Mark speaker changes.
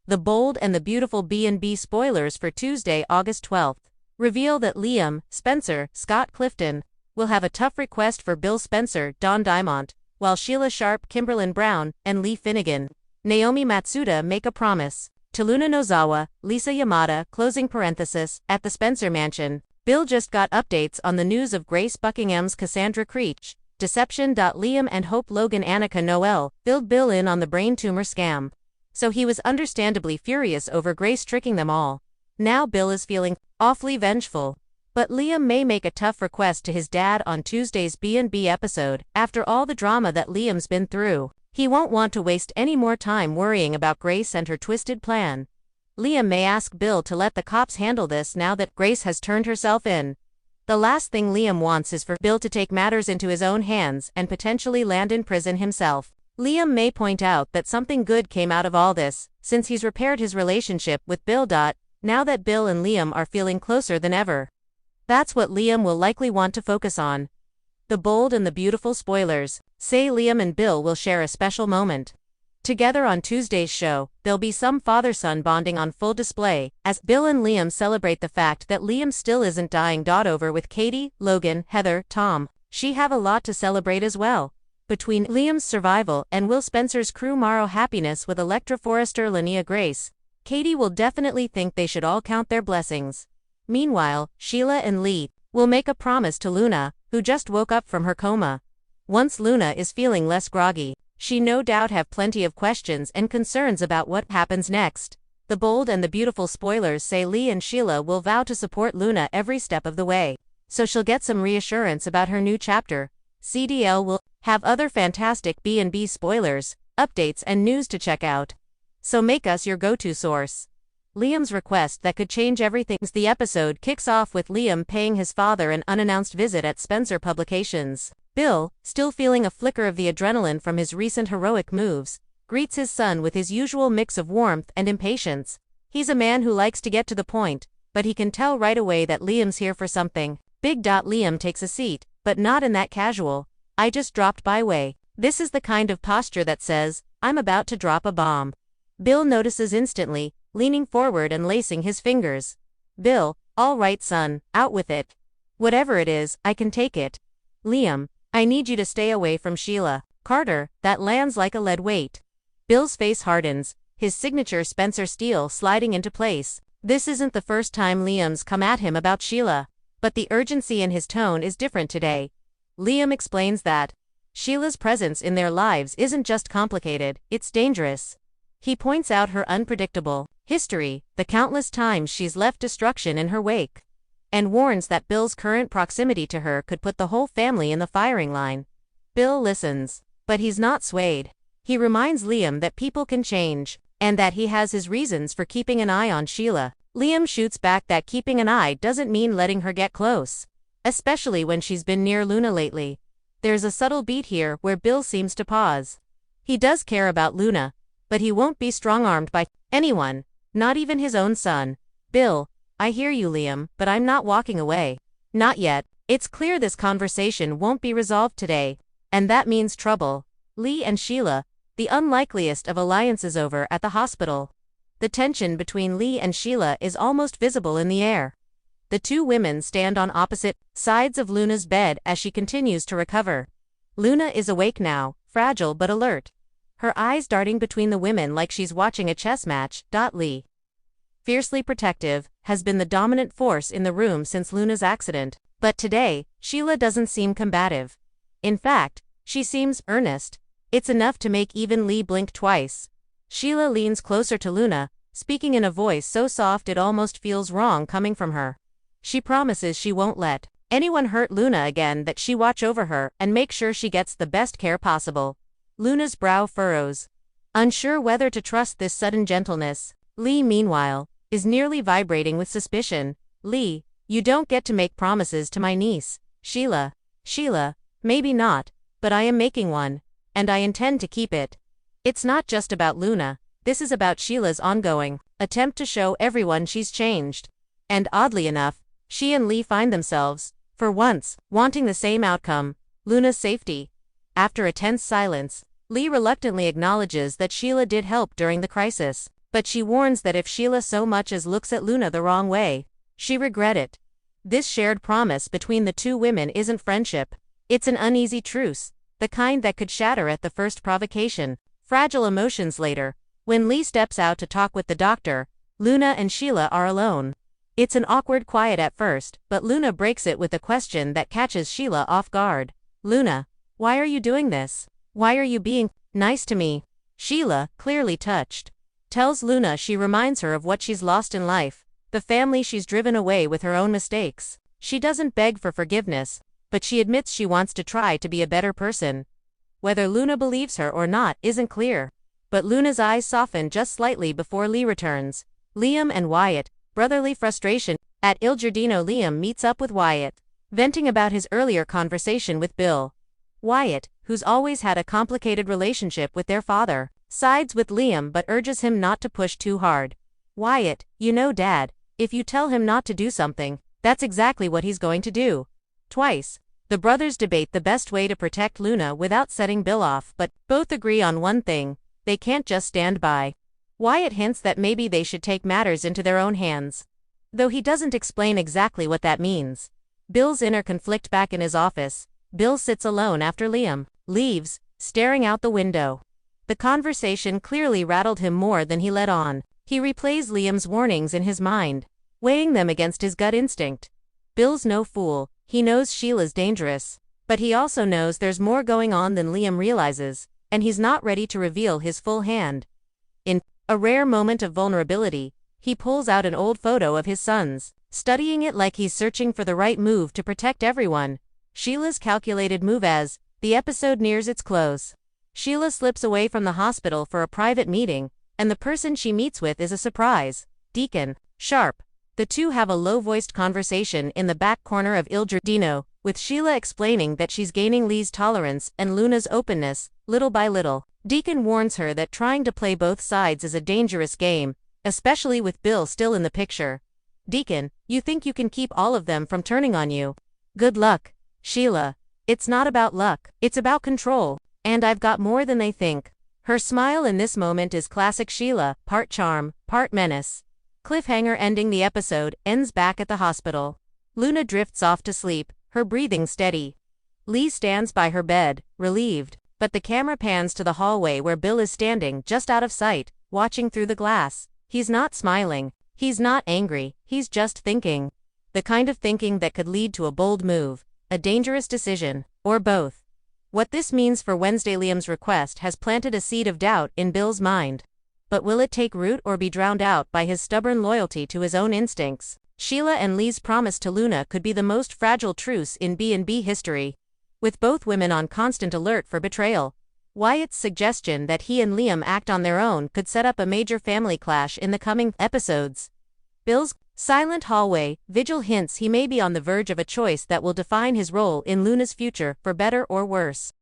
Speaker 1: The bold and the beautiful B&B spoilers for Tuesday, August 12th, reveal that Liam, Spencer, Scott Clifton, will have a tough request for Bill Spencer, Don Diamont, while Sheila Sharp, Kimberlyn Brown, and Lee Finnegan, Naomi Matsuda make a promise to Luna Nozawa, Lisa Yamada, closing parenthesis, at the Spencer mansion. Bill just got updates on the news of Grace Buckingham's Cassandra Creech, deception. Liam and Hope Logan Annika Noel filled Bill in on the brain tumor scam. So he was understandably furious over Grace tricking them all. Now Bill is feeling awfully vengeful. But Liam may make a tough request to his dad on Tuesday's B&B episode. After all the drama that Liam's been through, he won't want to waste any more time worrying about Grace and her twisted plan. Liam may ask Bill to let the cops handle this now that Grace has turned herself in. The last thing Liam wants is for Bill to take matters into his own hands and potentially land in prison himself. Liam may point out that something good came out of all this, since he's repaired his relationship with Bill. Now that Bill and Liam are feeling closer than ever. That's what Liam will likely want to focus on. The bold and the beautiful spoilers say Liam and Bill will share a special moment together on Tuesday's show. There'll be some father-son bonding on full display, as Bill and Liam celebrate the fact that Liam still isn't dying over with Katie, Logan, Heather, Tom. She have a lot to celebrate as well. Between Liam's survival and Will Spencer's crew Morrow happiness with Electra Forrester Linnea Grace, Katie will definitely think they should all count their blessings. Meanwhile, Sheila and Lee will make a promise to Luna, who just woke up from her coma. Once Luna is feeling less groggy, she no doubt have plenty of questions and concerns about what happens next. The bold and the beautiful spoilers say Lee and Sheila will vow to support Luna every step of the way, so she'll get some reassurance about her new chapter. CDL will have other fantastic B&B spoilers, updates and news to check out. So make us your go-to source. Liam's request that could change everything. The episode kicks off with Liam paying his father an unannounced visit at Spencer Publications. Bill, still feeling a flicker of the adrenaline from his recent heroic moves, greets his son with his usual mix of warmth and impatience. He's a man who likes to get to the point, but he can tell right away that Liam's here for something big. Liam takes a seat, but not in that casual, "I just dropped by" way. This is the kind of posture that says, "I'm about to drop a bomb." Bill notices instantly, leaning forward and lacing his fingers. Bill, "All right son, out with it. Whatever it is, I can take it." Liam, "I need you to stay away from Sheila Carter." That lands like a lead weight. Bill's face hardens, his signature Spencer steel sliding into place. This isn't the first time Liam's come at him about Sheila, but the urgency in his tone is different today. Liam explains that Sheila's presence in their lives isn't just complicated, it's dangerous. He points out her unpredictable history, the countless times she's left destruction in her wake, and warns that Bill's current proximity to her could put the whole family in the firing line. Bill listens, but he's not swayed. He reminds Liam that people can change, and that he has his reasons for keeping an eye on Sheila. Liam shoots back that keeping an eye doesn't mean letting her get close, especially when she's been near Luna lately. There's a subtle beat here where Bill seems to pause. He does care about Luna, but he won't be strong-armed by anyone, not even his own son. Bill, "I hear you Liam, but I'm not walking away." Not yet. It's clear this conversation won't be resolved today, and that means trouble. Lee and Sheila, the unlikeliest of alliances over at the hospital. The tension between Lee and Sheila is almost visible in the air. The two women stand on opposite sides of Luna's bed as she continues to recover. Luna is awake now, fragile but alert, her eyes darting between the women like she's watching a chess match. Lee, fiercely protective, has been the dominant force in the room since Luna's accident, but today, Sheila doesn't seem combative. In fact, she seems earnest. It's enough to make even Lee blink twice. Sheila leans closer to Luna, speaking in a voice so soft it almost feels wrong coming from her. She promises she won't let anyone hurt Luna again, that she watch over her and make sure she gets the best care possible. Luna's brow furrows, unsure whether to trust this sudden gentleness. Lee, meanwhile, is nearly vibrating with suspicion. "Lee, you don't get to make promises to my niece." Sheila, "Maybe not, but I am making one, and I intend to keep it." It's not just about Luna, this is about Sheila's ongoing attempt to show everyone she's changed. And oddly enough, she and Lee find themselves, for once, wanting the same outcome, Luna's safety. After a tense silence, Lee reluctantly acknowledges that Sheila did help during the crisis, But she warns that if Sheila so much as looks at Luna the wrong way, she regret it. This shared promise between the two women isn't friendship. It's an uneasy truce, the kind that could shatter at the first provocation. Fragile emotions later. When Lee steps out to talk with the doctor, Luna and Sheila are alone. It's an awkward quiet at first, but Luna breaks it with a question that catches Sheila off guard. Luna, why are you doing this? Why are you being nice to me? Sheila, clearly touched, tells Luna she reminds her of what she's lost in life, the family she's driven away with her own mistakes. She doesn't beg for forgiveness, but she admits she wants to try to be a better person. Whether Luna believes her or not isn't clear. But Luna's eyes soften just slightly before Lee returns. Liam and Wyatt, brotherly frustration. At Il Giardino, Liam meets up with Wyatt, venting about his earlier conversation with Bill. Wyatt, who's always had a complicated relationship with their father, sides with Liam but urges him not to push too hard. Wyatt, you know Dad, if you tell him not to do something, that's exactly what he's going to do. Twice, the brothers debate the best way to protect Luna without setting Bill off, but both agree on one thing: they can't just stand by. Wyatt hints that maybe they should take matters into their own hands, though he doesn't explain exactly what that means. Bill's inner conflict. Back in his office, Bill sits alone after Liam leaves, staring out the window. The conversation clearly rattled him more than he let on. He replays Liam's warnings in his mind, weighing them against his gut instinct. Bill's no fool. He knows Sheila's dangerous, but he also knows there's more going on than Liam realizes, and he's not ready to reveal his full hand. In a rare moment of vulnerability, he pulls out an old photo of his sons, studying it like he's searching for the right move to protect everyone. Sheila's calculated move. As the episode nears its close, Sheila slips away from the hospital for a private meeting, and the person she meets with is a surprise: Deacon Sharp. The two have a low-voiced conversation in the back corner of Il Giardino, with Sheila explaining that she's gaining Lee's tolerance and Luna's openness, little by little. Deacon warns her that trying to play both sides is a dangerous game, especially with Bill still in the picture. Deacon, you think you can keep all of them from turning on you? Good luck, Sheila. It's not about luck, it's about control. And I've got more than they think. Her smile in this moment is classic Sheila, part charm, part menace. Cliffhanger. Ending. The episode ends back at the hospital. Luna drifts off to sleep, her breathing steady. Lee stands by her bed, relieved, but the camera pans to the hallway where Bill is standing just out of sight, watching through the glass. He's not smiling, he's not angry, he's just thinking. The kind of thinking that could lead to a bold move, a dangerous decision, or both. What this means for Wednesday. Liam's request has planted a seed of doubt in Bill's mind. But will it take root or be drowned out by his stubborn loyalty to his own instincts? Sheila and Lee's promise to Luna could be the most fragile truce in B&B history, with both women on constant alert for betrayal. Wyatt's suggestion that he and Liam act on their own could set up a major family clash in the coming episodes. Bill's silent hallway vigil hints he may be on the verge of a choice that will define his role in Luna's future, for better or worse.